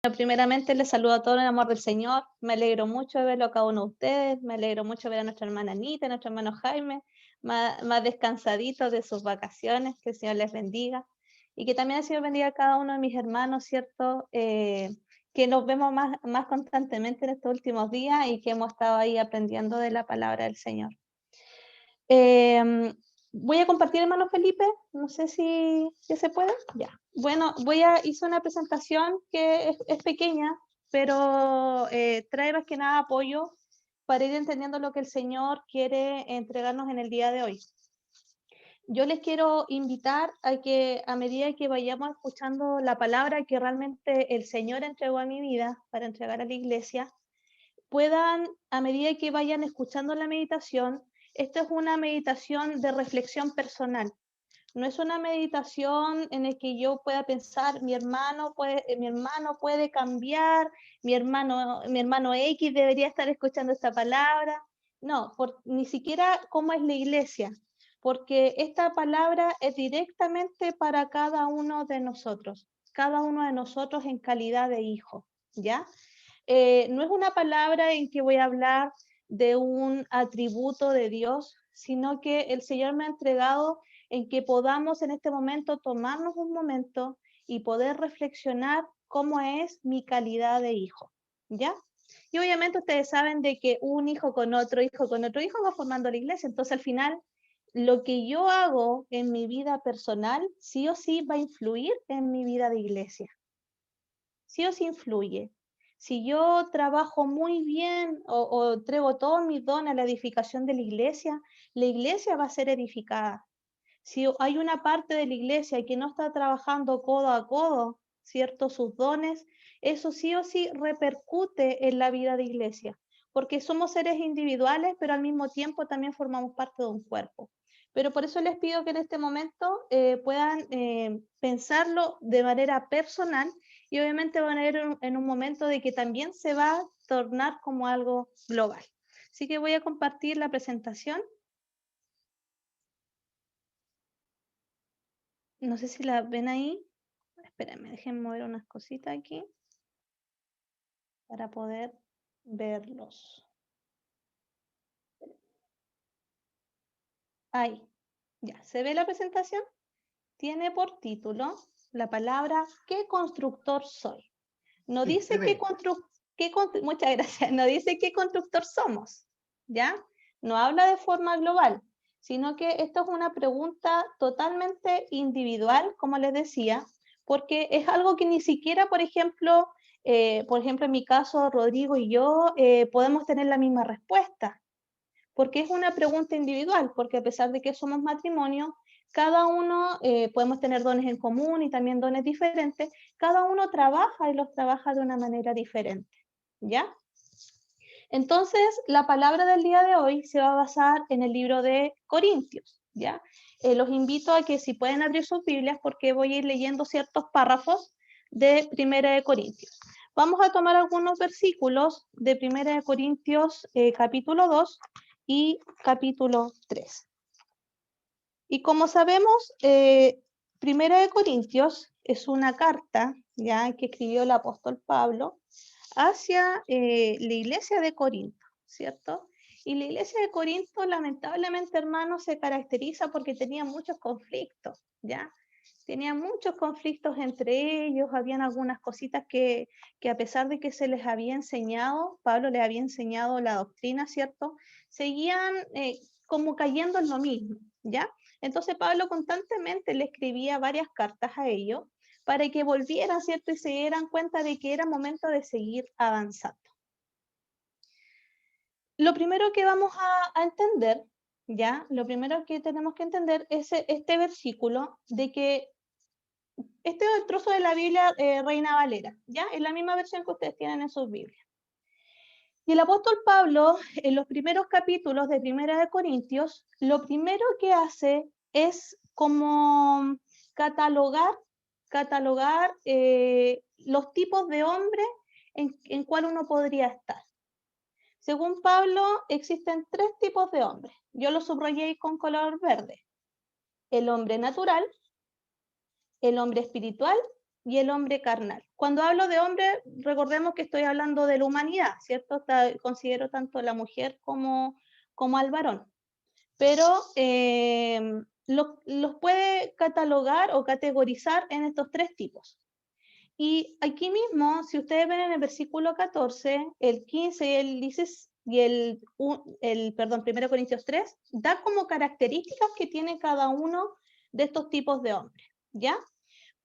Primeramente les saludo a todos en el amor del Señor. Me alegro mucho de verlo a cada uno de ustedes. Me alegro mucho ver a nuestra hermana Anita, a nuestro hermano Jaime, más descansaditos de sus vacaciones. Que el Señor les bendiga. Y que también el Señor bendiga a cada uno de mis hermanos, ¿cierto? Que nos vemos más constantemente en estos últimos días y que hemos estado ahí aprendiendo de la palabra del Señor. Voy a compartir, hermano Felipe, no sé si se puede. Ya. Bueno, hice una presentación que es pequeña, pero trae más que nada apoyo para ir entendiendo lo que el Señor quiere entregarnos en el día de hoy. Yo les quiero invitar a que a medida que vayamos escuchando la palabra que realmente el Señor entregó a mi vida para entregar a la iglesia, puedan, a medida que vayan escuchando la meditación, esta es una meditación de reflexión personal. No es una meditación en la que yo pueda pensar, mi hermano puede cambiar, mi hermano X debería estar escuchando esta palabra. No, ni siquiera cómo es la iglesia, porque esta palabra es directamente para cada uno de nosotros en calidad de hijo, ¿ya? No es una palabra en que voy a hablar de un atributo de Dios, sino que el Señor me ha entregado en que podamos en este momento tomarnos un momento y poder reflexionar cómo es mi calidad de hijo, ¿ya? Y obviamente ustedes saben de que un hijo con otro hijo va formando la iglesia, entonces al final lo que yo hago en mi vida personal sí o sí va a influir en mi vida de iglesia. Sí o sí influye. Si yo trabajo muy bien o entrego todos mis dones a la edificación de la iglesia va a ser edificada. Si hay una parte de la iglesia que no está trabajando codo a codo, ¿cierto? Sus dones, eso sí o sí repercute en la vida de iglesia, porque somos seres individuales, pero al mismo tiempo también formamos parte de un cuerpo. Pero por eso les pido que en este momento puedan pensarlo de manera personal y obviamente van a ir en un momento de que también se va a tornar como algo global. Así que voy a compartir la presentación. No sé si la ven ahí. Espérenme, déjenme mover unas cositas aquí para poder verlos. Ahí, ya, ¿se ve la presentación? Tiene por título la palabra ¿qué constructor soy? No Sí, dice muchas gracias, no dice qué constructor somos, ¿ya? No habla de forma global, sino que esto es una pregunta totalmente individual, como les decía, porque es algo que ni siquiera, por ejemplo, en mi caso, Rodrigo y yo podemos tener la misma respuesta, porque es una pregunta individual, porque a pesar de que somos matrimonio, cada uno podemos tener dones en común y también dones diferentes, cada uno trabaja y los trabaja de una manera diferente, ¿ya? Entonces, la palabra del día de hoy se va a basar en el libro de Corintios, ¿ya? Los invito a que si pueden abrir sus Biblias, porque voy a ir leyendo ciertos párrafos de Primera de Corintios. Vamos a tomar algunos versículos de Primera de Corintios capítulo 2 y capítulo 3. Y como sabemos, Primera de Corintios es una carta ya que escribió el apóstol Pablo hacia la iglesia de Corinto, ¿cierto? Y la iglesia de Corinto, lamentablemente, hermanos, se caracteriza porque tenía muchos conflictos, ¿ya? Tenía muchos conflictos entre ellos, habían algunas cositas que a pesar de que se les había enseñado, Pablo les había enseñado la doctrina, ¿cierto? Seguían como cayendo en lo mismo, ¿ya? Entonces Pablo constantemente le escribía varias cartas a ellos para que volvieran, ¿cierto? Y se dieran cuenta de que era momento de seguir avanzando. Lo primero que vamos a entender, ¿ya? Lo primero que tenemos que entender es este versículo de que este es el trozo de la Biblia Reina Valera, ¿ya? Es la misma versión que ustedes tienen en sus Biblias. Y el apóstol Pablo, en los primeros capítulos de Primera de Corintios, lo primero que hace es como catalogar los tipos de hombres en cuál uno podría estar. Según Pablo, existen 3 tipos de hombres. Yo los subrayé con color verde. El hombre natural, el hombre espiritual y el hombre carnal. Cuando hablo de hombre, recordemos que estoy hablando de la humanidad, ¿cierto? Considero tanto a la mujer como al varón. Pero los puede catalogar o categorizar en estos tres tipos. Y aquí mismo, si ustedes ven en el versículo 14, el 15 y el 16, y perdón, 1 Corintios 3, da como características que tiene cada uno de estos tipos de hombres, ¿ya?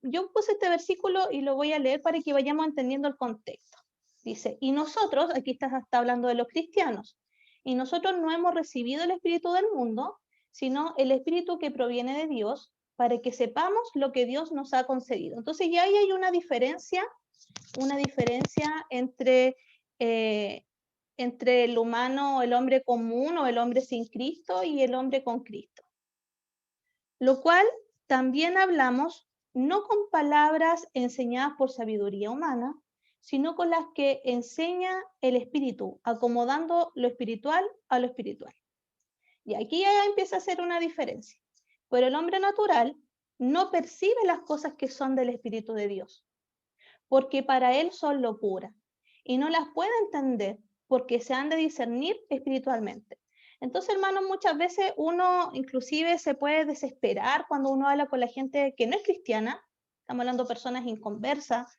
Yo puse este versículo y lo voy a leer para que vayamos entendiendo el contexto. Dice, y nosotros, aquí está hablando de los cristianos, y nosotros no hemos recibido el espíritu del mundo, sino el espíritu que proviene de Dios, para que sepamos lo que Dios nos ha concedido. Entonces ya ahí hay una diferencia entre el humano, el hombre común o el hombre sin Cristo y el hombre con Cristo. Lo cual también hablamos no con palabras enseñadas por sabiduría humana, sino con las que enseña el Espíritu, acomodando lo espiritual a lo espiritual. Y aquí ya empieza a hacer una diferencia. Pero el hombre natural no percibe las cosas que son del Espíritu de Dios, porque para él son locura, y no las puede entender, porque se han de discernir espiritualmente. Entonces, hermanos, muchas veces uno inclusive se puede desesperar cuando uno habla con la gente que no es cristiana, estamos hablando de personas inconversas,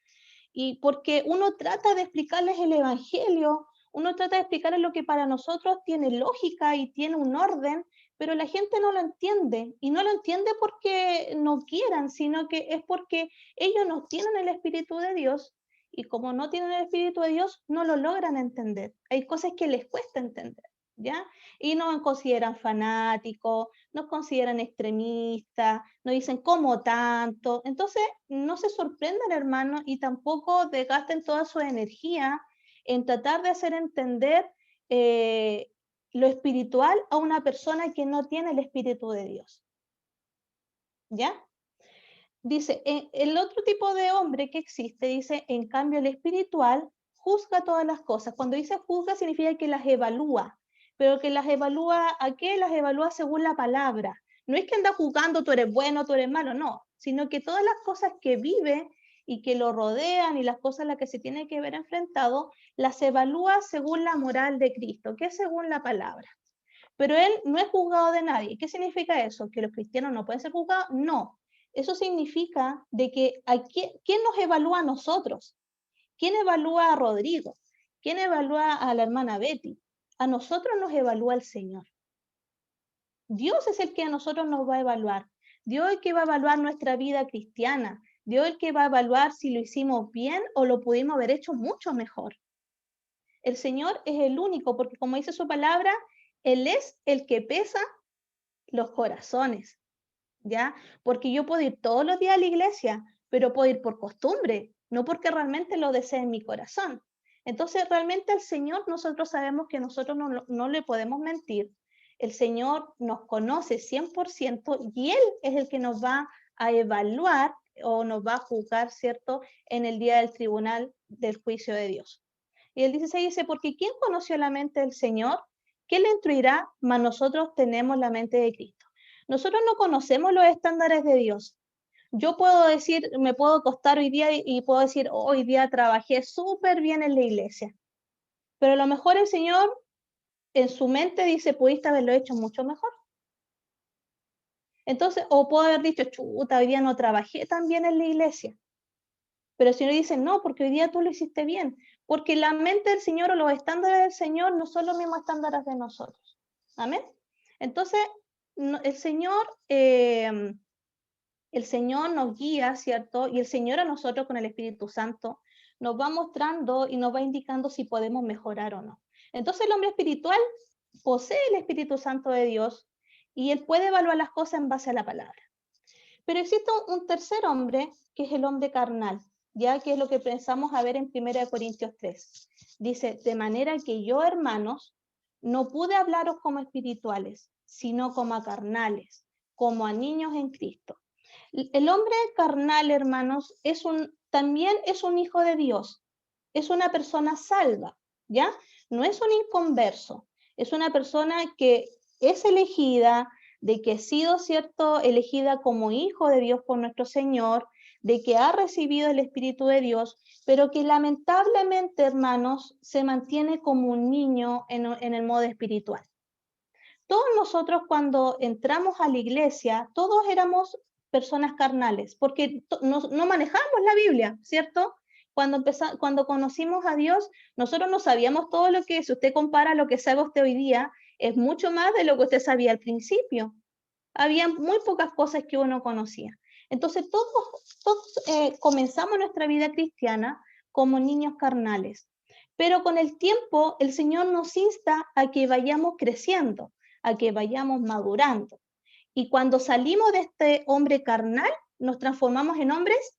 y porque uno trata de explicarles el Evangelio, uno trata de explicarles lo que para nosotros tiene lógica y tiene un orden, pero la gente no lo entiende, y no lo entiende porque no quieran, sino que es porque ellos no tienen el Espíritu de Dios, y como no tienen el Espíritu de Dios, no lo logran entender. Hay cosas que les cuesta entender, ¿ya? Y nos consideran fanáticos, nos consideran extremistas, nos dicen ¿cómo tanto? Entonces, no se sorprendan, hermanos, y tampoco desgasten toda su energía en tratar de hacer entender lo espiritual a una persona que no tiene el Espíritu de Dios. ¿Ya? Dice, el otro tipo de hombre que existe, dice, en cambio el espiritual juzga todas las cosas. Cuando dice juzga significa que las evalúa, pero que las evalúa, ¿a qué? Las evalúa según la palabra. No es que anda juzgando tú eres bueno, tú eres malo, no, sino que todas las cosas que vive y que lo rodean y las cosas a las que se tiene que ver enfrentado, las evalúa según la moral de Cristo, que es según la palabra. Pero él no es juzgado de nadie. ¿Qué significa eso? ¿Que los cristianos no pueden ser juzgados? No. Eso significa de que ¿quién nos evalúa a nosotros? ¿Quién evalúa a Rodrigo? ¿Quién evalúa a la hermana Betty? A nosotros nos evalúa el Señor. Dios es el que a nosotros nos va a evaluar. Dios es el que va a evaluar nuestra vida cristiana. Dios es el que va a evaluar si lo hicimos bien o lo pudimos haber hecho mucho mejor. El Señor es el único, porque como dice su palabra, Él es el que pesa los corazones, ¿ya? Porque yo puedo ir todos los días a la iglesia, pero puedo ir por costumbre, no porque realmente lo desee en mi corazón. Entonces, realmente al Señor nosotros sabemos que nosotros no le podemos mentir. El Señor nos conoce 100% y Él es el que nos va a evaluar o nos va a juzgar, ¿cierto?, en el día del tribunal del juicio de Dios. Y el 16 dice, porque ¿quién conoció la mente del Señor? ¿Quién le instruirá? Mas nosotros tenemos la mente de Cristo. Nosotros no conocemos los estándares de Dios. Yo puedo decir, me puedo acostar hoy día y puedo decir, hoy día trabajé súper bien en la iglesia. Pero a lo mejor el Señor en su mente dice, pudiste haberlo hecho mucho mejor. Entonces, o puedo haber dicho, chuta, hoy día no trabajé tan bien en la iglesia. Pero el Señor dice, no, porque hoy día tú lo hiciste bien. Porque la mente del Señor o los estándares del Señor no son los mismos estándares de nosotros. Amén. Entonces, el Señor nos guía, ¿cierto? Y el Señor a nosotros con el Espíritu Santo nos va mostrando y nos va indicando si podemos mejorar o no. Entonces el hombre espiritual posee el Espíritu Santo de Dios y él puede evaluar las cosas en base a la palabra. Pero existe un tercer hombre, que es el hombre carnal, ya que es lo que pensamos a ver en 1 Corintios 3. Dice, de manera que yo, hermanos, no pude hablaros como espirituales, sino como a carnales, como a niños en Cristo. El hombre carnal, hermanos, también es un hijo de Dios, es una persona salva, ¿ya? No es un inconverso, es una persona que es elegida, de que ha sido, ¿cierto?, elegida como hijo de Dios por nuestro Señor, de que ha recibido el Espíritu de Dios, pero que lamentablemente, hermanos, se mantiene como un niño en el modo espiritual. Todos nosotros cuando entramos a la iglesia, todos éramos personas carnales, porque no manejamos la Biblia, ¿cierto? Cuando conocimos a Dios, nosotros no sabíamos todo lo que, si usted compara lo que sabe usted hoy día, es mucho más de lo que usted sabía al principio. Había muy pocas cosas que uno conocía. Entonces todos comenzamos nuestra vida cristiana como niños carnales. Pero con el tiempo el Señor nos insta a que vayamos creciendo, a que vayamos madurando. Y cuando salimos de este hombre carnal, nos transformamos en hombres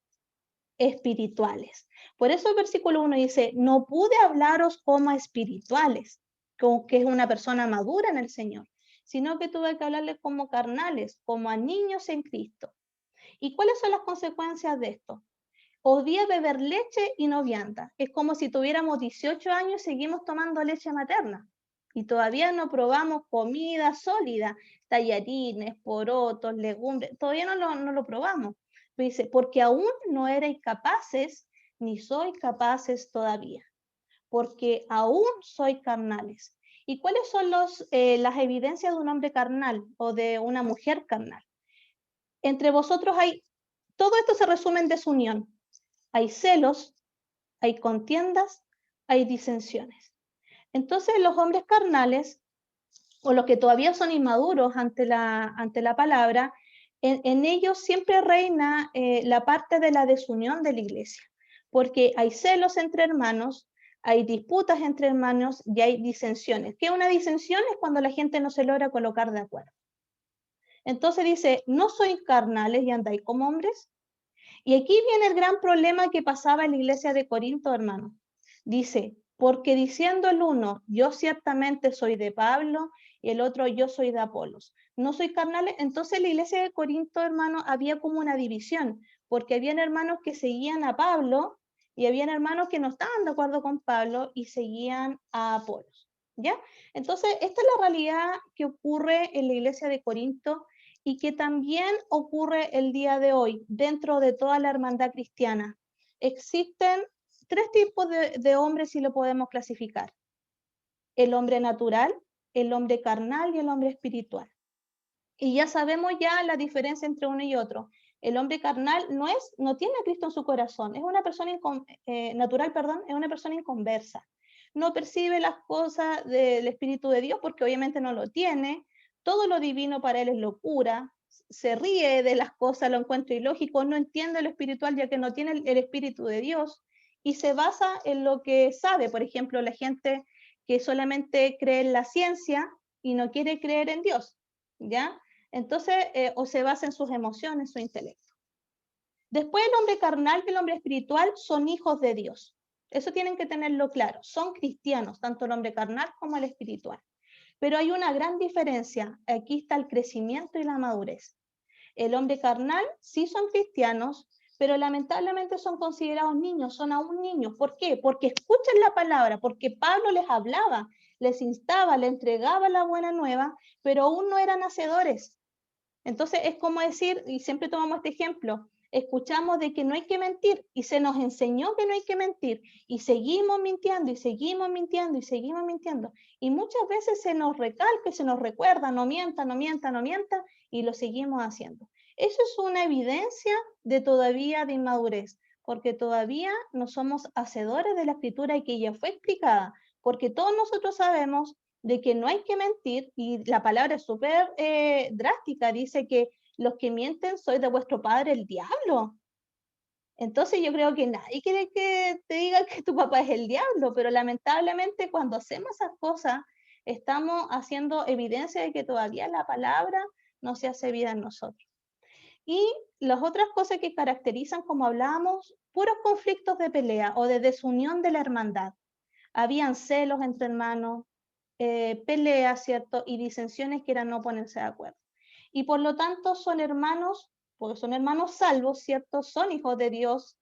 espirituales. Por eso el versículo 1 dice, no pude hablaros como espirituales, como que es una persona madura en el Señor, sino que tuve que hablarles como carnales, como a niños en Cristo. ¿Y cuáles son las consecuencias de esto? Odié beber leche y no vianda. Es como si tuviéramos 18 años y seguimos tomando leche materna. Y todavía no probamos comida sólida, tallarines, porotos, legumbres, todavía no lo probamos. Dice, porque aún no erais capaces, ni sois capaces todavía, porque aún sois carnales. ¿Y cuáles son las evidencias de un hombre carnal o de una mujer carnal? Entre vosotros hay, todo esto se resume en desunión. Hay celos, hay contiendas, hay disensiones. Entonces los hombres carnales, o los que todavía son inmaduros ante la palabra, en ellos siempre reina la parte de la desunión de la iglesia, porque hay celos entre hermanos, hay disputas entre hermanos y hay disensiones. ¿Qué es una disensión? Es cuando la gente no se logra colocar de acuerdo. Entonces dice, no sois carnales y andáis como hombres. Y aquí viene el gran problema que pasaba en la iglesia de Corinto, hermano. Dice, porque diciendo el uno, yo ciertamente soy de Pablo, y el otro, yo soy de Apolos. No soy carnales. Entonces la iglesia de Corinto, hermano, había como una división, porque habían hermanos que seguían a Pablo y habían hermanos que no estaban de acuerdo con Pablo y seguían a Apolos. ¿Ya? Entonces, esta es la realidad que ocurre en la iglesia de Corinto y que también ocurre el día de hoy dentro de toda la hermandad cristiana. Existen tres tipos de hombres, si lo podemos clasificar: el hombre natural, el hombre carnal y el hombre espiritual. Y ya sabemos ya la diferencia entre uno y otro. El hombre carnal no tiene a Cristo en su corazón, es una persona natural, perdón, es una persona inconversa. No percibe las cosas del Espíritu de Dios porque obviamente no lo tiene. Todo lo divino para él es locura. Se ríe de las cosas, lo encuentra ilógico, no entiende lo espiritual ya que no tiene el Espíritu de Dios y se basa en lo que sabe. Por ejemplo, la gente que solamente cree en la ciencia y no quiere creer en Dios, ¿ya? Entonces, o se basa en sus emociones, su intelecto. Después el hombre carnal y el hombre espiritual son hijos de Dios. Eso tienen que tenerlo claro. Son cristianos, tanto el hombre carnal como el espiritual. Pero hay una gran diferencia. Aquí está el crecimiento y la madurez. El hombre carnal sí son cristianos, pero lamentablemente son considerados niños, son aún niños. ¿Por qué? Porque escuchan la palabra, porque Pablo les hablaba, les instaba, les entregaba la buena nueva, pero aún no eran hacedores. Entonces es como decir, y siempre tomamos este ejemplo, escuchamos de que no hay que mentir y se nos enseñó que no hay que mentir y seguimos mintiendo y seguimos mintiendo y seguimos mintiendo. Y muchas veces se nos recalca y se nos recuerda, no mienta, no mienta, no mienta, y lo seguimos haciendo. Eso es una evidencia de todavía de inmadurez, porque todavía no somos hacedores de la escritura y que ya fue explicada, porque todos nosotros sabemos de que no hay que mentir, y la palabra es súper drástica, dice que los que mienten sois de vuestro padre el diablo. Entonces yo creo que nadie quiere que te diga que tu papá es el diablo, pero lamentablemente cuando hacemos esas cosas estamos haciendo evidencia de que todavía la palabra no se hace vida en nosotros. Y las otras cosas que caracterizan, como hablábamos, puros conflictos de pelea o de desunión de la hermandad. Habían celos entre hermanos, peleas, ¿cierto? Y disensiones que eran no ponerse de acuerdo. Y por lo tanto son hermanos, porque son hermanos salvos, ¿cierto? Son hijos de Dios,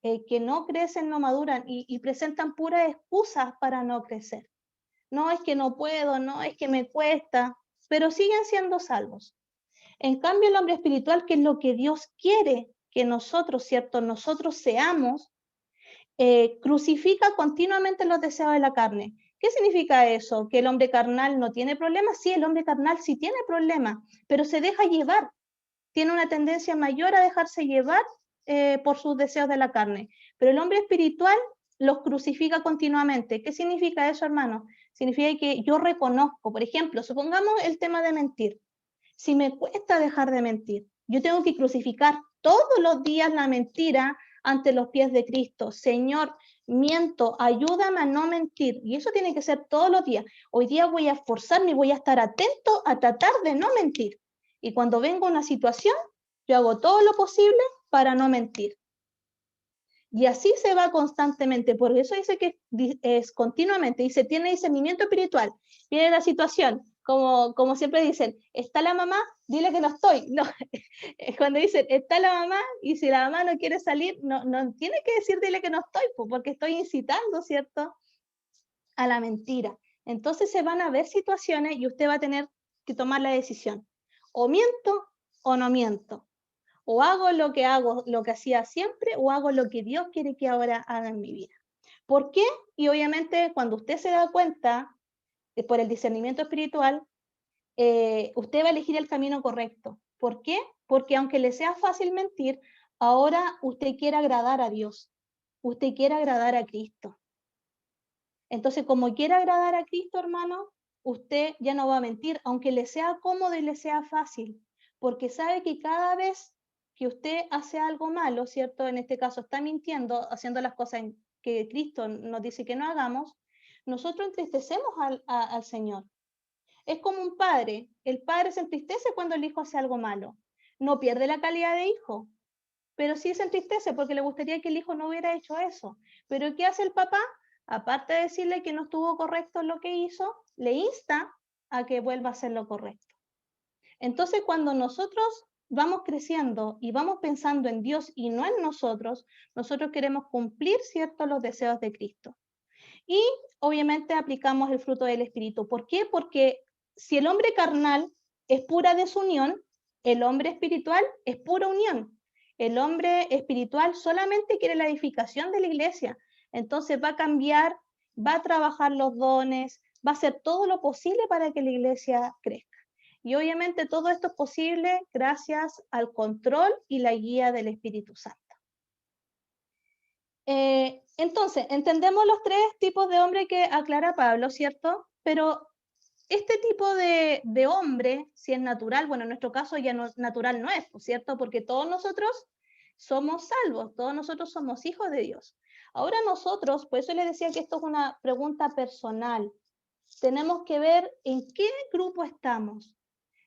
que no crecen, no maduran y presentan puras excusas para no crecer. No es que no puedo, no es que me cuesta, pero siguen siendo salvos. En cambio, el hombre espiritual, que es lo que Dios quiere que nosotros, ¿cierto? Nosotros seamos, crucifica continuamente los deseos de la carne. ¿Qué significa eso? ¿Que el hombre carnal no tiene problemas? Sí, el hombre carnal sí tiene problemas, pero se deja llevar. Tiene una tendencia mayor a dejarse llevar por sus deseos de la carne. Pero el hombre espiritual los crucifica continuamente. ¿Qué significa eso, hermano? Significa que yo reconozco, por ejemplo, supongamos el tema de mentir. Si me cuesta dejar de mentir, yo tengo que crucificar todos los días la mentira ante los pies de Cristo. Señor, miento, ayúdame a no mentir. Y eso tiene que ser todos los días. Hoy día voy a esforzarme y voy a estar atento a tratar de no mentir. Y cuando venga una situación, yo hago todo lo posible para no mentir. Y así se va constantemente. Por eso dice que es continuamente. Dice, tiene discernimiento espiritual. Viene la situación. Como siempre dicen, ¿está la mamá? Dile que no estoy. No, es cuando dicen, está la mamá, y si la mamá no quiere salir, no tiene que decir, dile que no estoy, porque estoy incitando, ¿cierto?, a la mentira. Entonces se van a ver situaciones y usted va a tener que tomar la decisión. O miento o no miento. O hago, lo que hacía siempre, o hago lo que Dios quiere que ahora haga en mi vida. ¿Por qué? Y obviamente cuando usted se da cuenta, por el discernimiento espiritual, usted va a elegir el camino correcto. ¿Por qué? Porque aunque le sea fácil mentir, ahora usted quiere agradar a Dios. Usted quiere agradar a Cristo. Entonces, como quiere agradar a Cristo, hermano, usted ya no va a mentir, aunque le sea cómodo y le sea fácil, porque sabe que cada vez que usted hace algo malo, ¿cierto? En este caso está mintiendo, haciendo las cosas que Cristo nos dice que no hagamos, nosotros entristecemos al Señor. Es como un padre. El padre se entristece cuando el hijo hace algo malo. No pierde la calidad de hijo, pero sí se entristece porque le gustaría que el hijo no hubiera hecho eso. Pero ¿qué hace el papá? Aparte de decirle que no estuvo correcto lo que hizo, le insta a que vuelva a hacer lo correcto. Entonces, cuando nosotros vamos creciendo y vamos pensando en Dios y no en nosotros queremos cumplir, ¿cierto?, los deseos de Cristo. Y obviamente aplicamos el fruto del Espíritu. ¿Por qué? Porque si el hombre carnal es pura desunión, el hombre espiritual es pura unión. El hombre espiritual solamente quiere la edificación de la iglesia. Entonces va a cambiar, va a trabajar los dones, va a hacer todo lo posible para que la iglesia crezca. Y obviamente todo esto es posible gracias al control y la guía del Espíritu Santo. Entonces, entendemos los tres tipos de hombre que aclara Pablo, ¿cierto? Pero este tipo de hombre, si es natural, bueno, en nuestro caso ya no, natural no es, ¿cierto? Porque todos nosotros somos salvos, todos nosotros somos hijos de Dios. Ahora nosotros, por eso les decía que esto es una pregunta personal, tenemos que ver en qué grupo estamos.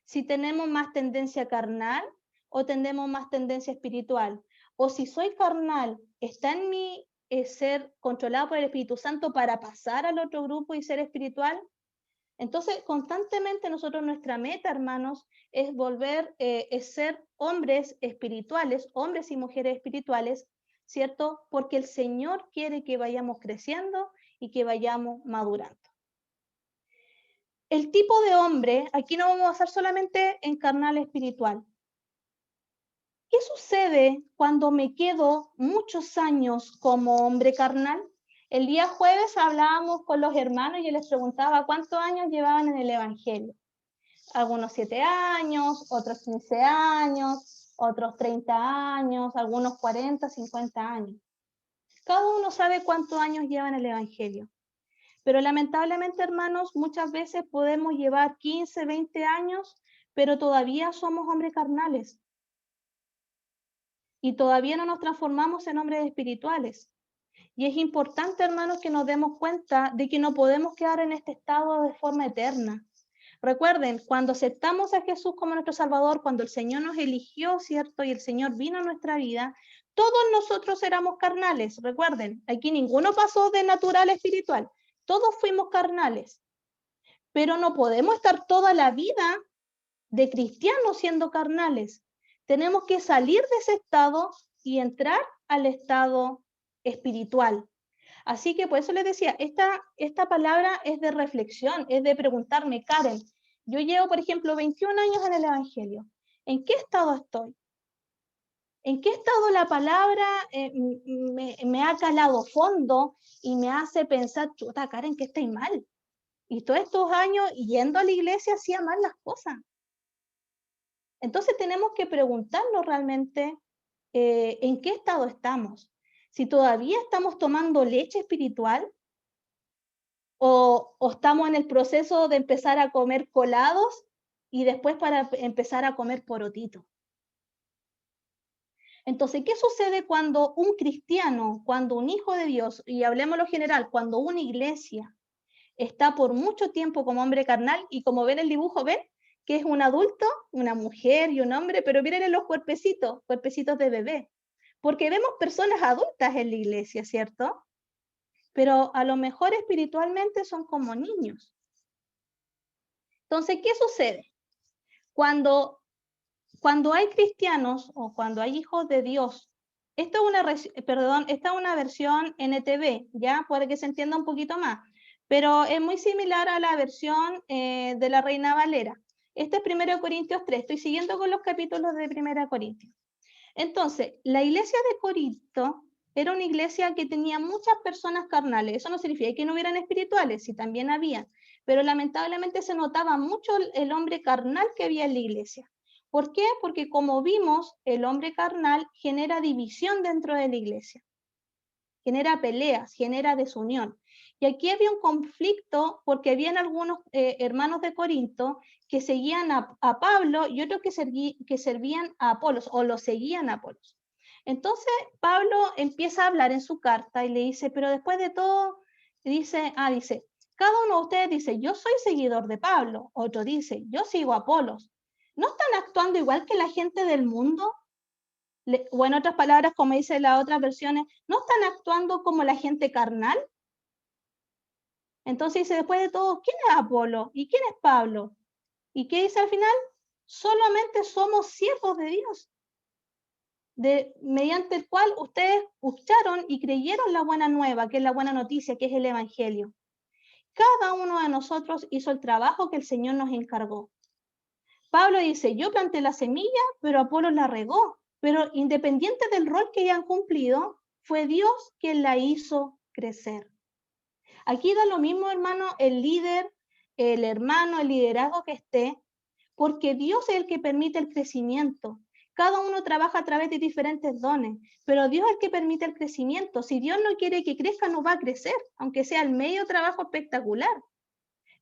Si tenemos más tendencia carnal o tenemos más tendencia espiritual. O si soy carnal, ¿está en mí ser controlado por el Espíritu Santo para pasar al otro grupo y ser espiritual? Entonces, constantemente nosotros, nuestra meta, hermanos, es es ser hombres espirituales, hombres y mujeres espirituales, ¿cierto? Porque el Señor quiere que vayamos creciendo y que vayamos madurando. El tipo de hombre, aquí no vamos a basar solamente en carnal espiritual. ¿Qué sucede cuando me quedo muchos años como hombre carnal? El día jueves hablábamos con los hermanos y yo les preguntaba cuántos años llevaban en el Evangelio. Algunos 7 años, otros 15 años, otros 30 años, algunos 40, 50 años. Cada uno sabe cuántos años lleva en el Evangelio. Pero lamentablemente, hermanos, muchas veces podemos llevar 15, 20 años, pero todavía somos hombres carnales. Y todavía no nos transformamos en hombres espirituales. Y es importante, hermanos, que nos demos cuenta de que no podemos quedar en este estado de forma eterna. Recuerden, cuando aceptamos a Jesús como nuestro Salvador, cuando el Señor nos eligió, ¿cierto? Y el Señor vino a nuestra vida, todos nosotros éramos carnales. Recuerden, aquí ninguno pasó de natural a espiritual. Todos fuimos carnales. Pero no podemos estar toda la vida de cristianos siendo carnales. Tenemos que salir de ese estado y entrar al estado espiritual. Así que por eso les decía, esta palabra es de reflexión, es de preguntarme, Karen, yo llevo, por ejemplo, 21 años en el Evangelio. ¿En qué estado estoy? ¿En qué estado la palabra me ha calado fondo y me hace pensar, chuta, Karen, que estáis mal? Y todos estos años yendo a la iglesia hacía mal las cosas. Entonces tenemos que preguntarnos realmente en qué estado estamos. Si todavía estamos tomando leche espiritual o estamos en el proceso de empezar a comer colados y después para empezar a comer porotito. Entonces, ¿qué sucede cuando un cristiano, cuando un hijo de Dios, y hablemos lo general, cuando una iglesia está por mucho tiempo como hombre carnal, y como ven el dibujo, ven que es un adulto, una mujer y un hombre, pero miren los cuerpecitos de bebé, porque vemos personas adultas en la iglesia, ¿cierto? Pero a lo mejor espiritualmente son como niños. Entonces, ¿qué sucede? Cuando hay cristianos o cuando hay hijos de Dios, esta es una versión NTV, ¿ya? Para que se entienda un poquito más, pero es muy similar a la versión de la Reina Valera. Este es 1 Corintios 3, estoy siguiendo con los capítulos de 1 Corintios. Entonces, la iglesia de Corinto era una iglesia que tenía muchas personas carnales. Eso no significa que no hubieran espirituales, sí también había, pero lamentablemente se notaba mucho el hombre carnal que había en la iglesia. ¿Por qué? Porque como vimos, el hombre carnal genera división dentro de la iglesia, genera peleas, genera desunión. Y aquí había un conflicto porque habían algunos hermanos de Corinto que seguían a Pablo y otros que servían a Apolos o lo seguían a Apolos. Entonces Pablo empieza a hablar en su carta y le dice, pero después de todo, dice, cada uno de ustedes dice, yo soy seguidor de Pablo, otro dice, yo sigo a Apolos. ¿No están actuando igual que la gente del mundo? O en otras palabras, como dice las otras versiones, ¿no están actuando como la gente carnal? Entonces dice, después de todo, ¿quién es Apolo? ¿Y quién es Pablo? ¿Y qué dice al final? Solamente somos siervos de Dios, mediante el cual ustedes escucharon y creyeron la buena nueva, que es la buena noticia, que es el Evangelio. Cada uno de nosotros hizo el trabajo que el Señor nos encargó. Pablo dice, yo planté la semilla, pero Apolo la regó. Pero independiente del rol que hayan cumplido, fue Dios quien la hizo crecer. Aquí da lo mismo, hermano, el líder, el hermano, el liderazgo que esté, porque Dios es el que permite el crecimiento. Cada uno trabaja a través de diferentes dones, pero Dios es el que permite el crecimiento. Si Dios no quiere que crezca, no va a crecer, aunque sea el medio trabajo espectacular.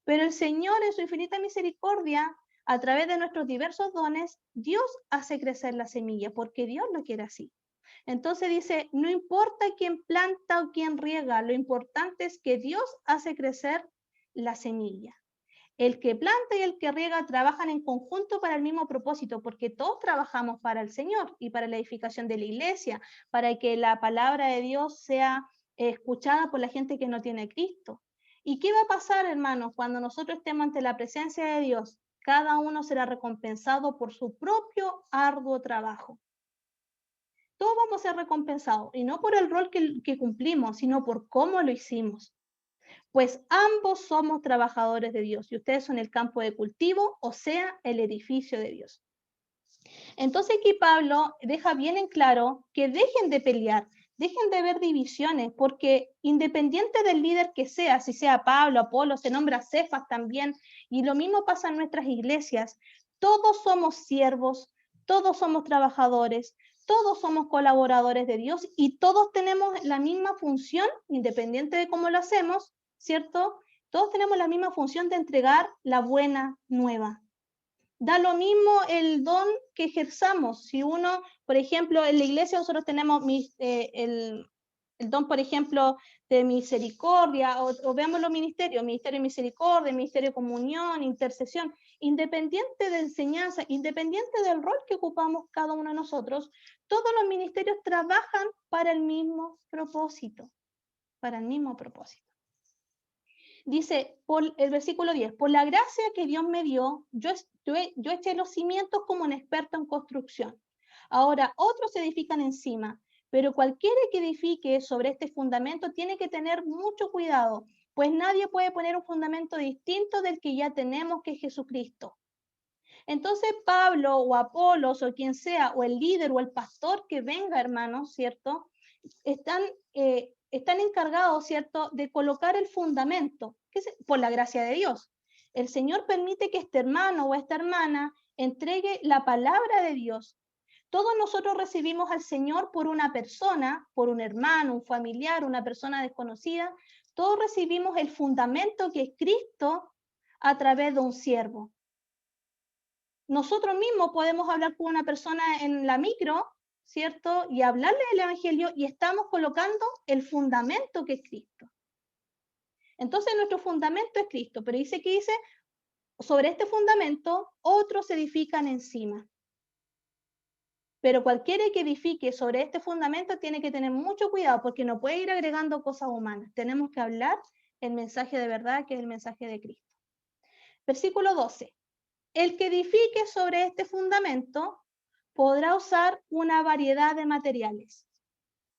Pero el Señor, en su infinita misericordia, a través de nuestros diversos dones, Dios hace crecer la semilla, porque Dios lo quiere así. Entonces dice, no importa quién planta o quién riega, lo importante es que Dios hace crecer la semilla. El que planta y el que riega trabajan en conjunto para el mismo propósito, porque todos trabajamos para el Señor y para la edificación de la iglesia, para que la palabra de Dios sea escuchada por la gente que no tiene a Cristo. ¿Y qué va a pasar, hermanos, cuando nosotros estemos ante la presencia de Dios? Cada uno será recompensado por su propio arduo trabajo. Todos vamos a ser recompensados, y no por el rol que cumplimos, sino por cómo lo hicimos. Pues ambos somos trabajadores de Dios, y ustedes son el campo de cultivo, o sea, el edificio de Dios. Entonces aquí Pablo deja bien en claro que dejen de pelear, dejen de ver divisiones, porque independiente del líder que sea, si sea Pablo, Apolo, se nombra Cefas también, y lo mismo pasa en nuestras iglesias, todos somos siervos, todos somos trabajadores, todos somos colaboradores de Dios y todos tenemos la misma función, independiente de cómo lo hacemos, ¿cierto? Todos tenemos la misma función de entregar la buena nueva. Da lo mismo el don que ejerzamos. Si uno, por ejemplo, en la iglesia nosotros tenemos el don, por ejemplo, de misericordia, o veamos los ministerios, ministerio de misericordia, ministerio de comunión, intercesión, independiente de enseñanza, independiente del rol que ocupamos cada uno de nosotros, todos los ministerios trabajan para el mismo propósito, para el mismo propósito. Dice por el versículo 10, por la gracia que Dios me dio, yo eché los cimientos como un experto en construcción. Ahora otros se edifican encima, pero cualquiera que edifique sobre este fundamento tiene que tener mucho cuidado, pues nadie puede poner un fundamento distinto del que ya tenemos, que es Jesucristo. Entonces Pablo o Apolos o quien sea, o el líder o el pastor que venga, hermanos, ¿cierto? Están encargados, ¿cierto?, de colocar el fundamento, por la gracia de Dios. El Señor permite que este hermano o esta hermana entregue la palabra de Dios. Todos nosotros recibimos al Señor por una persona, por un hermano, un familiar, una persona desconocida. Todos recibimos el fundamento que es Cristo a través de un siervo. Nosotros mismos podemos hablar con una persona en la micro, ¿cierto? Y hablarle del Evangelio y estamos colocando el fundamento que es Cristo. Entonces nuestro fundamento es Cristo, pero dice que sobre este fundamento otros edifican encima. Pero cualquiera que edifique sobre este fundamento tiene que tener mucho cuidado porque no puede ir agregando cosas humanas. Tenemos que hablar el mensaje de verdad, que es el mensaje de Cristo. Versículo 12. El que edifique sobre este fundamento podrá usar una variedad de materiales.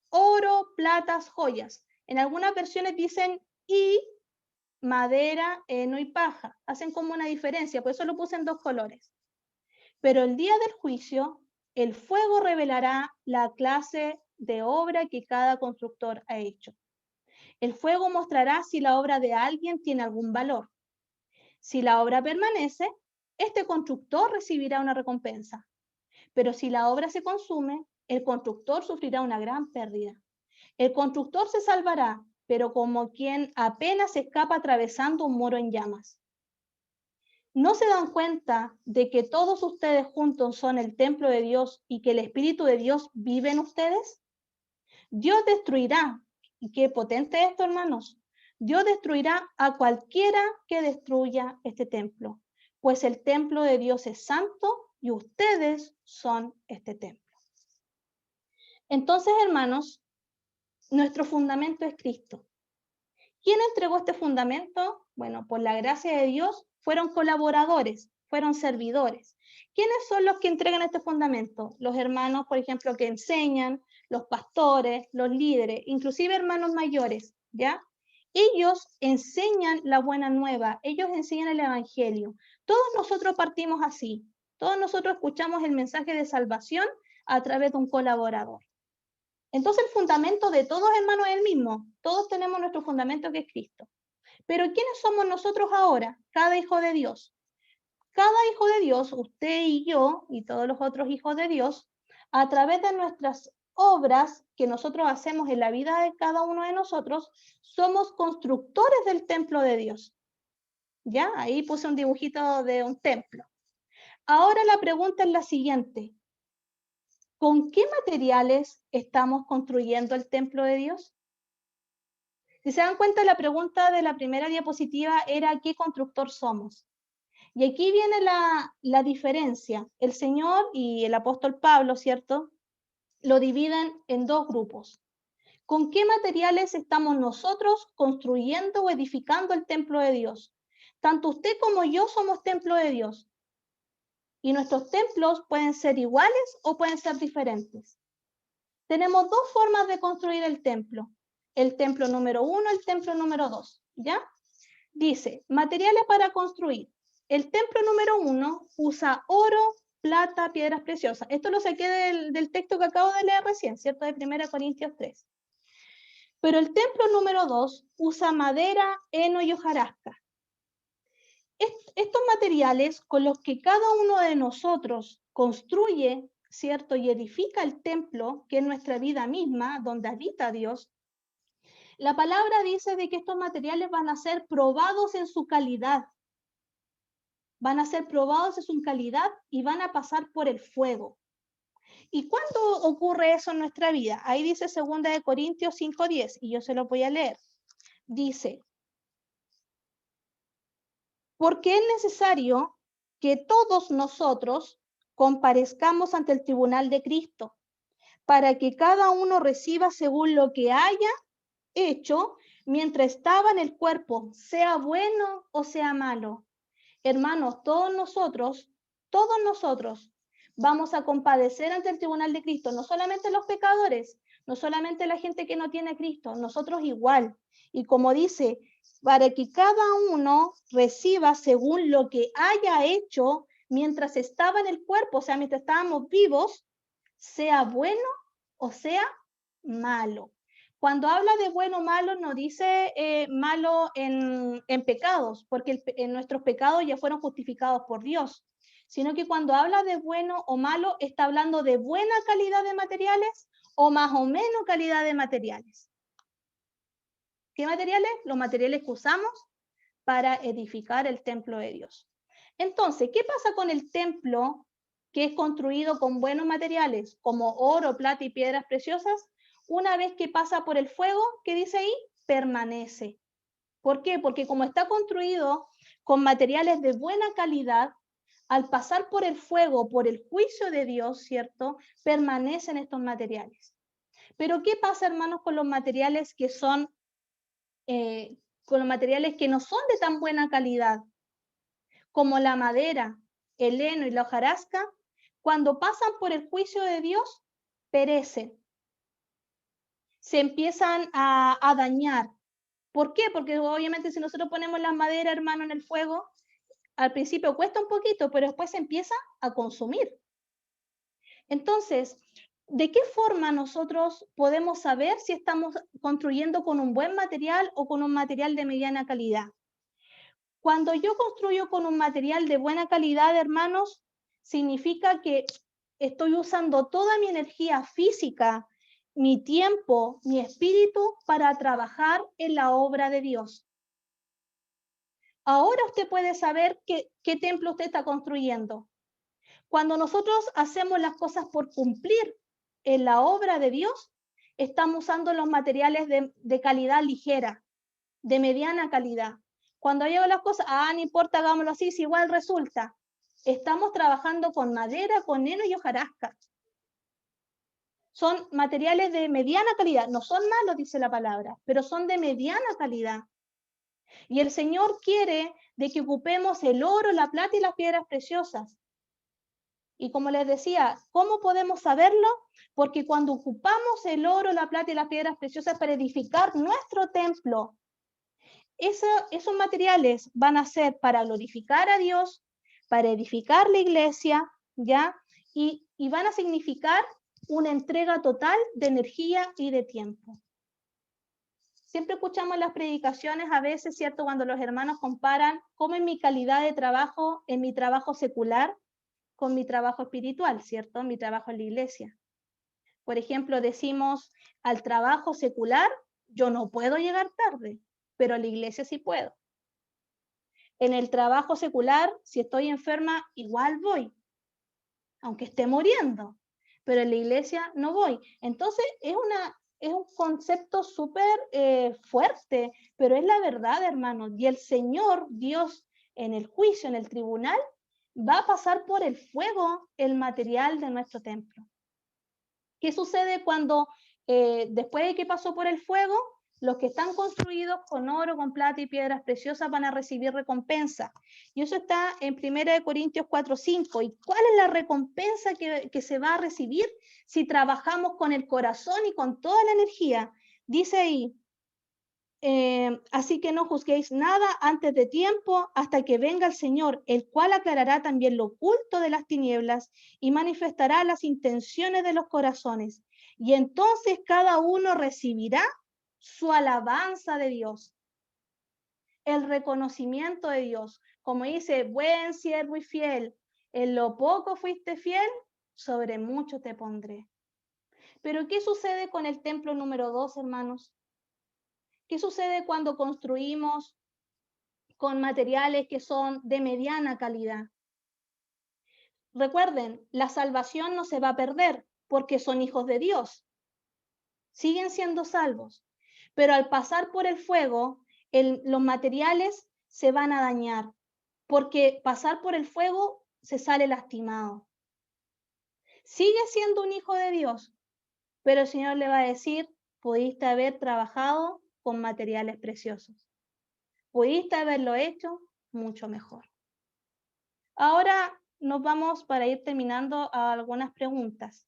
Oro, platas, joyas. En algunas versiones dicen y madera, heno y paja. Hacen como una diferencia, por eso lo puse en dos colores. Pero el día del juicio, el fuego revelará la clase de obra que cada constructor ha hecho. El fuego mostrará si la obra de alguien tiene algún valor. Si la obra permanece, este constructor recibirá una recompensa. Pero si la obra se consume, el constructor sufrirá una gran pérdida. El constructor se salvará, pero como quien apenas escapa atravesando un muro en llamas. ¿No se dan cuenta de que todos ustedes juntos son el templo de Dios y que el Espíritu de Dios vive en ustedes? Dios destruirá, y qué potente esto, hermanos, Dios destruirá a cualquiera que destruya este templo, pues el templo de Dios es santo y ustedes son este templo. Entonces, hermanos, nuestro fundamento es Cristo. ¿Quién entregó este fundamento? Bueno, por la gracia de Dios, fueron colaboradores, fueron servidores. ¿Quiénes son los que entregan este fundamento? Los hermanos, por ejemplo, que enseñan, los pastores, los líderes, inclusive hermanos mayores, ¿ya? Ellos enseñan la buena nueva, ellos enseñan el evangelio. Todos nosotros partimos así, todos nosotros escuchamos el mensaje de salvación a través de un colaborador. Entonces el fundamento de todos, hermanos, es el mismo. Todos tenemos nuestro fundamento que es Cristo. Pero ¿quiénes somos nosotros ahora? Cada hijo de Dios. Cada hijo de Dios, usted y yo, y todos los otros hijos de Dios, a través de nuestras obras que nosotros hacemos en la vida de cada uno de nosotros, somos constructores del templo de Dios. ¿Ya? Ahí puse un dibujito de un templo. Ahora la pregunta es la siguiente. ¿Con qué materiales estamos construyendo el templo de Dios? Si se dan cuenta, la pregunta de la primera diapositiva era ¿qué constructor somos? Y aquí viene la diferencia. El Señor y el apóstol Pablo, ¿cierto?, lo dividen en dos grupos. ¿Con qué materiales estamos nosotros construyendo o edificando el templo de Dios? Tanto usted como yo somos templo de Dios. Y nuestros templos pueden ser iguales o pueden ser diferentes. Tenemos dos formas de construir el templo. El templo número 1, el templo número 2, ¿ya? Dice, materiales para construir. El templo número 1 usa oro, plata, piedras preciosas. Esto lo saqué del texto que acabo de leer recién, ¿cierto? De 1 Corintios 3. Pero el templo número 2 usa madera, heno y hojarasca. Estos materiales con los que cada uno de nosotros construye, ¿cierto?, y edifica el templo, que es nuestra vida misma, donde habita Dios, la palabra dice de que estos materiales van a ser probados en su calidad. Van a ser probados en su calidad y van a pasar por el fuego. ¿Y cuándo ocurre eso en nuestra vida? Ahí dice 2 Corintios 5:10, y yo se lo voy a leer. Dice, porque es necesario que todos nosotros comparezcamos ante el tribunal de Cristo, para que cada uno reciba según lo que haya hecho mientras estaba en el cuerpo, sea bueno o sea malo. Hermanos, todos nosotros vamos a compadecer ante el tribunal de Cristo, no solamente los pecadores, no solamente la gente que no tiene a Cristo, nosotros igual. Y como dice, para que cada uno reciba según lo que haya hecho mientras estaba en el cuerpo, o sea, mientras estábamos vivos, sea bueno o sea malo. Cuando habla de bueno o malo, no dice malo en pecados, porque en nuestros pecados ya fueron justificados por Dios, sino que cuando habla de bueno o malo, está hablando de buena calidad de materiales o más o menos calidad de materiales. ¿Qué materiales? Los materiales que usamos para edificar el templo de Dios. Entonces, ¿qué pasa con el templo que es construido con buenos materiales, como oro, plata y piedras preciosas? Una vez que pasa por el fuego, ¿qué dice ahí? Permanece. ¿Por qué? Porque como está construido con materiales de buena calidad, al pasar por el fuego, por el juicio de Dios, ¿cierto? Permanecen estos materiales. Pero ¿qué pasa, hermanos, con los materiales que son, con los materiales que no son de tan buena calidad, como la madera, el heno y la hojarasca? Cuando pasan por el juicio de Dios, perecen, se empiezan a dañar. ¿Por qué? Porque obviamente si nosotros ponemos la madera, hermano, en el fuego, al principio cuesta un poquito, pero después se empieza a consumir. Entonces, ¿de qué forma nosotros podemos saber si estamos construyendo con un buen material o con un material de mediana calidad? Cuando yo construyo con un material de buena calidad, hermanos, significa que estoy usando toda mi energía física, mi tiempo, mi espíritu para trabajar en la obra de Dios. Ahora usted puede saber qué templo usted está construyendo. Cuando nosotros hacemos las cosas por cumplir en la obra de Dios, estamos usando los materiales de calidad ligera, de mediana calidad. Cuando llego las cosas, no importa, hagámoslo así, si igual resulta. Estamos trabajando con madera, con heno y hojarasca. Son materiales de mediana calidad. No son malos, dice la palabra, pero son de mediana calidad. Y el Señor quiere de que ocupemos el oro, la plata y las piedras preciosas. Y como les decía, ¿cómo podemos saberlo? Porque cuando ocupamos el oro, la plata y las piedras preciosas para edificar nuestro templo, esos materiales van a ser para glorificar a Dios, para edificar la iglesia, ¿ya? Y van a significar una entrega total de energía y de tiempo. Siempre escuchamos las predicaciones a veces, ¿cierto? Cuando los hermanos comparan cómo es mi calidad de trabajo en mi trabajo secular con mi trabajo espiritual, ¿cierto? Mi trabajo en la iglesia. Por ejemplo, decimos al trabajo secular, yo no puedo llegar tarde, pero a la iglesia sí puedo. En el trabajo secular, si estoy enferma, igual voy, aunque esté muriendo, pero en la iglesia no voy. Entonces, es un concepto súper fuerte, pero es la verdad, hermanos. Y el Señor, Dios, en el juicio, en el tribunal, va a pasar por el fuego el material de nuestro templo. ¿Qué sucede cuando después de que pasó por el fuego, los que están construidos con oro, con plata y piedras preciosas van a recibir recompensa? Y eso está en 1 Corintios 4:5. ¿Y cuál es la recompensa que se va a recibir si trabajamos con el corazón y con toda la energía? Dice ahí, así que no juzguéis nada antes de tiempo hasta que venga el Señor, el cual aclarará también lo oculto de las tinieblas y manifestará las intenciones de los corazones. Y entonces cada uno recibirá su alabanza de Dios, el reconocimiento de Dios. Como dice, buen siervo y fiel, en lo poco fuiste fiel, sobre mucho te pondré. Pero ¿qué sucede con el templo número 2, hermanos? ¿Qué sucede cuando construimos con materiales que son de mediana calidad? Recuerden, la salvación no se va a perder porque son hijos de Dios. Siguen siendo salvos. Pero al pasar por el fuego, los materiales se van a dañar porque pasar por el fuego se sale lastimado. Sigue siendo un hijo de Dios, pero el Señor le va a decir, pudiste haber trabajado con materiales preciosos. Pudiste haberlo hecho mucho mejor. Ahora nos vamos para ir terminando a algunas preguntas.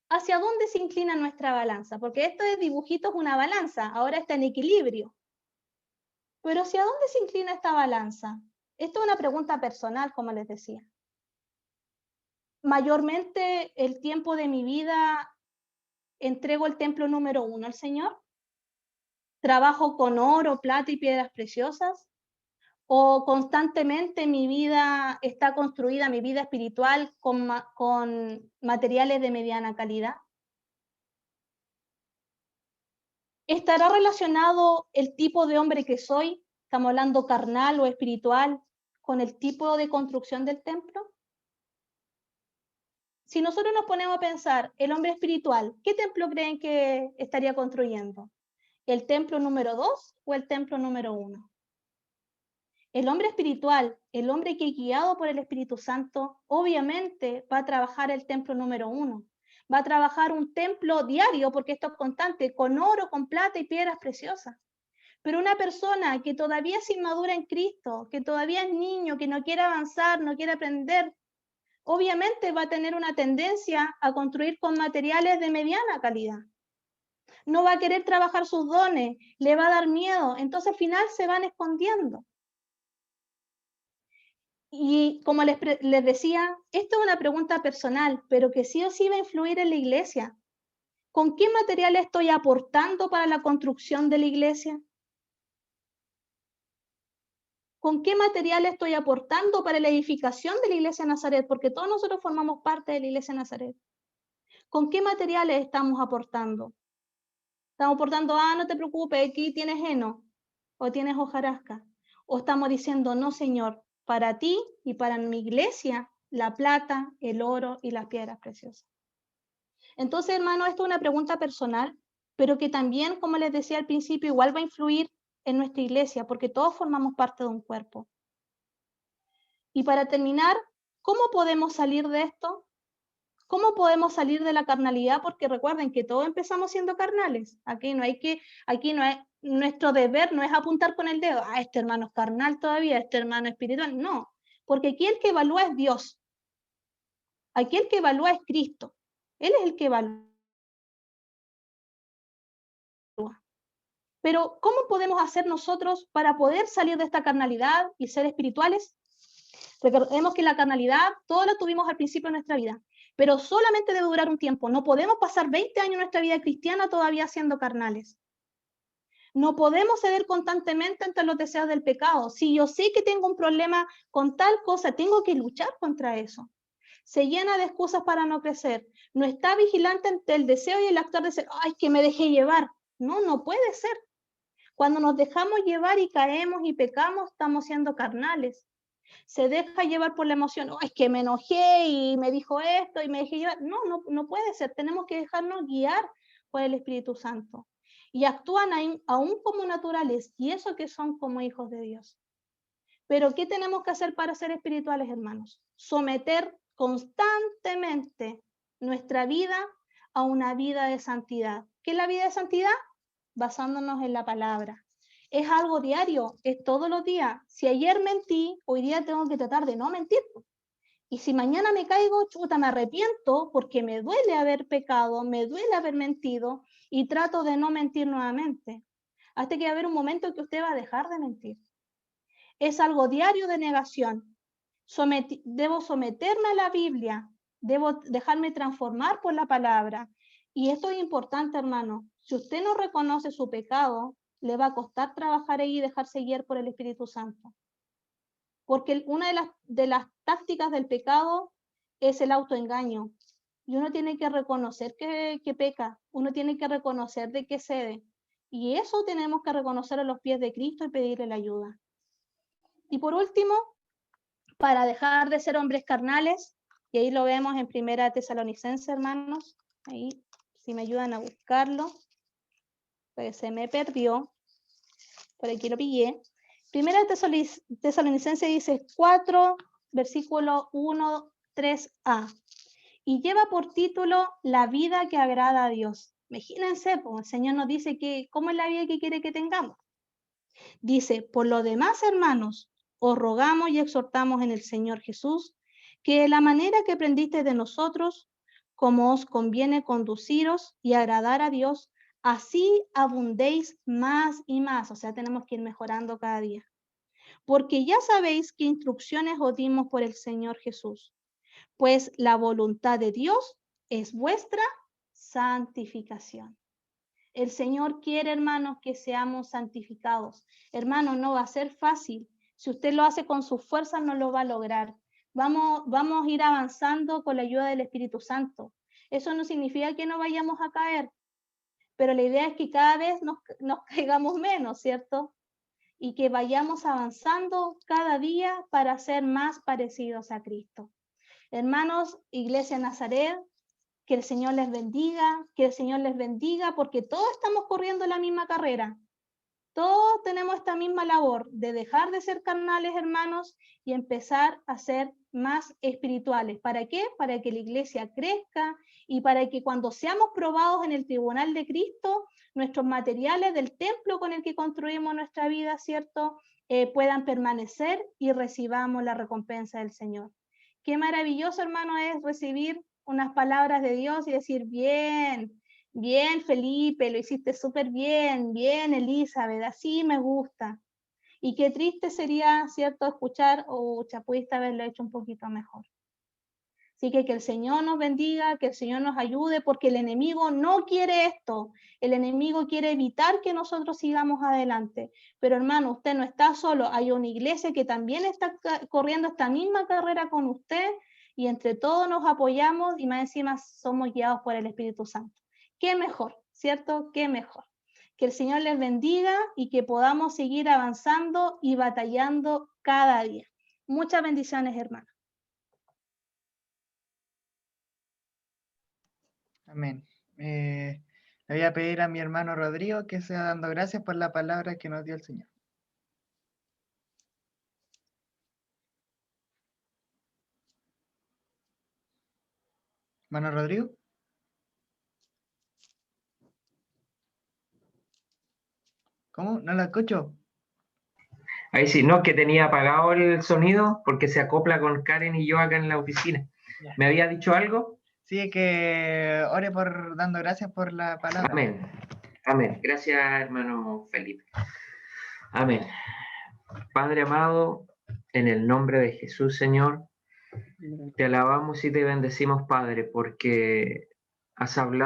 ¿Hacia dónde se inclina nuestra balanza? Porque esto de dibujitos es una balanza, ahora está en equilibrio. Pero ¿hacia dónde se inclina esta balanza? Esto es una pregunta personal, como les decía. Mayormente el tiempo de mi vida entrego el templo número 1 al Señor. ¿Trabajo con oro, plata y piedras preciosas? ¿O constantemente mi vida está construida, mi vida espiritual, con materiales de mediana calidad? ¿Estará relacionado el tipo de hombre que soy, estamos hablando carnal o espiritual, con el tipo de construcción del templo? Si nosotros nos ponemos a pensar, el hombre espiritual, ¿qué templo creen que estaría construyendo? ¿El templo número 2 o el templo número 1? El hombre espiritual, el hombre que es guiado por el Espíritu Santo, obviamente va a trabajar el templo número 1. Va a trabajar un templo diario, porque esto es constante, con oro, con plata y piedras preciosas. Pero una persona que todavía es inmadura en Cristo, que todavía es niño, que no quiere avanzar, no quiere aprender, obviamente va a tener una tendencia a construir con materiales de mediana calidad. No va a querer trabajar sus dones, le va a dar miedo, entonces al final se van escondiendo. Y como les decía, esto es una pregunta personal, pero que sí o sí va a influir en la iglesia. ¿Con qué materiales estoy aportando para la construcción de la iglesia? ¿Con qué materiales estoy aportando para la edificación de la iglesia de Nazaret? Porque todos nosotros formamos parte de la iglesia de Nazaret. ¿Con qué materiales estamos aportando? Estamos aportando, no te preocupes, aquí tienes heno o tienes hojarasca. O estamos diciendo, no, Señor, para ti y para mi iglesia, la plata, el oro y las piedras preciosas. Entonces, hermano, esto es una pregunta personal, pero que también, como les decía al principio, igual va a influir en nuestra iglesia, porque todos formamos parte de un cuerpo. Y para terminar, ¿cómo podemos salir de esto? ¿Cómo podemos salir de la carnalidad? Porque recuerden que todos empezamos siendo carnales. Aquí no es, nuestro deber no es apuntar con el dedo, este hermano es carnal todavía, este hermano es espiritual. No, porque aquí el que evalúa es Dios. Aquí el que evalúa es Cristo. Él es el que evalúa. Pero ¿cómo podemos hacer nosotros para poder salir de esta carnalidad y ser espirituales? Recordemos que la carnalidad todos la tuvimos al principio de nuestra vida, pero solamente debe durar un tiempo. No podemos pasar 20 años en nuestra vida cristiana todavía siendo carnales. No podemos ceder constantemente ante los deseos del pecado. Si yo sé que tengo un problema con tal cosa, tengo que luchar contra eso. Se llena de excusas para no crecer. No está vigilante ante el deseo y el actuar de ser, ay, que me dejé llevar. No, no puede ser. Cuando nos dejamos llevar y caemos y pecamos, estamos siendo carnales. Se deja llevar por la emoción, oh, es que me enojé y me dijo esto y me dejé llevar. No, no, no puede ser. Tenemos que dejarnos guiar por el Espíritu Santo. Y actúan aún como naturales, y eso que son como hijos de Dios. Pero ¿qué tenemos que hacer para ser espirituales, hermanos? Someter constantemente nuestra vida a una vida de santidad. ¿Qué es la vida de santidad? Basándonos en la palabra. Es algo diario, es todos los días. Si ayer mentí, hoy día tengo que tratar de no mentir. Y si mañana me caigo, chuta, me arrepiento porque me duele haber pecado, me duele haber mentido y trato de no mentir nuevamente. Hasta que va a haber un momento que usted va a dejar de mentir. Es algo diario de negación. Debo someterme a la Biblia, debo dejarme transformar por la palabra. Y esto es importante, hermano. Si usted no reconoce su pecado, le va a costar trabajar ahí y dejarse guiar por el Espíritu Santo. Porque una de las tácticas del pecado es el autoengaño. Y uno tiene que reconocer que peca, uno tiene que reconocer de que cede. Y eso tenemos que reconocer a los pies de Cristo y pedirle la ayuda. Y por último, para dejar de ser hombres carnales, y ahí lo vemos en Primera Tesalonicenses, hermanos, ahí si me ayudan a buscarlo, pues se me perdió, por aquí lo pillé. Primera Tesalonicenses dice 4, versículo 1, 3a, y lleva por título La vida que agrada a Dios. Imagínense, pues, el Señor nos dice que cómo es la vida que quiere que tengamos. Dice, por lo demás, hermanos, os rogamos y exhortamos en el Señor Jesús, que de la manera que aprendiste de nosotros, como os conviene conduciros y agradar a Dios, así abundéis más y más. O sea, tenemos que ir mejorando cada día. porque ya sabéis qué instrucciones os dimos por el Señor Jesús. Pues la voluntad de Dios es vuestra santificación. El Señor quiere, hermanos, que seamos santificados. Hermanos, no va a ser fácil. Si usted lo hace con sus fuerzas, no lo va a lograr. Vamos a ir avanzando con la ayuda del Espíritu Santo. Eso no significa que no vayamos a caer, pero la idea es que cada vez nos caigamos menos, ¿cierto? Y que vayamos avanzando cada día para ser más parecidos a Cristo. Hermanos, Iglesia Nazaret, que el Señor les bendiga, porque todos estamos corriendo la misma carrera. Todos tenemos esta misma labor de dejar de ser carnales, hermanos, y empezar a ser más espirituales. ¿Para qué? Para que la iglesia crezca y para que cuando seamos probados en el tribunal de Cristo, nuestros materiales del templo con el que construimos nuestra vida, ¿cierto? Puedan permanecer y recibamos la recompensa del Señor. Qué maravilloso, hermano, es recibir unas palabras de Dios y decir, bien, bien, Felipe, lo hiciste súper bien, bien, Elizabeth, así me gusta. Y qué triste sería, ¿cierto?, escuchar, pudiste haberlo hecho un poquito mejor. Así que el Señor nos bendiga, que el Señor nos ayude, porque el enemigo no quiere esto. El enemigo quiere evitar que nosotros sigamos adelante. Pero hermano, usted no está solo. Hay una iglesia que también está corriendo esta misma carrera con usted y entre todos nos apoyamos y más encima somos guiados por el Espíritu Santo. Qué mejor, ¿cierto? Qué mejor. Que el Señor les bendiga y que podamos seguir avanzando y batallando cada día. Muchas bendiciones, hermanos. Amén. Le voy a pedir a mi hermano Rodrigo que sea dando gracias por la palabra que nos dio el Señor. Hermano Rodrigo. ¿Cómo? ¿No la escucho? Ahí sí, no, que tenía apagado el sonido porque se acopla con Karen y yo acá en la oficina. Ya. ¿Me había dicho algo? Sí, que ore dando gracias por la palabra. Amén. Amén. Gracias, hermano Felipe. Amén. Padre amado, en el nombre de Jesús, Señor, te alabamos y te bendecimos, Padre, porque has hablado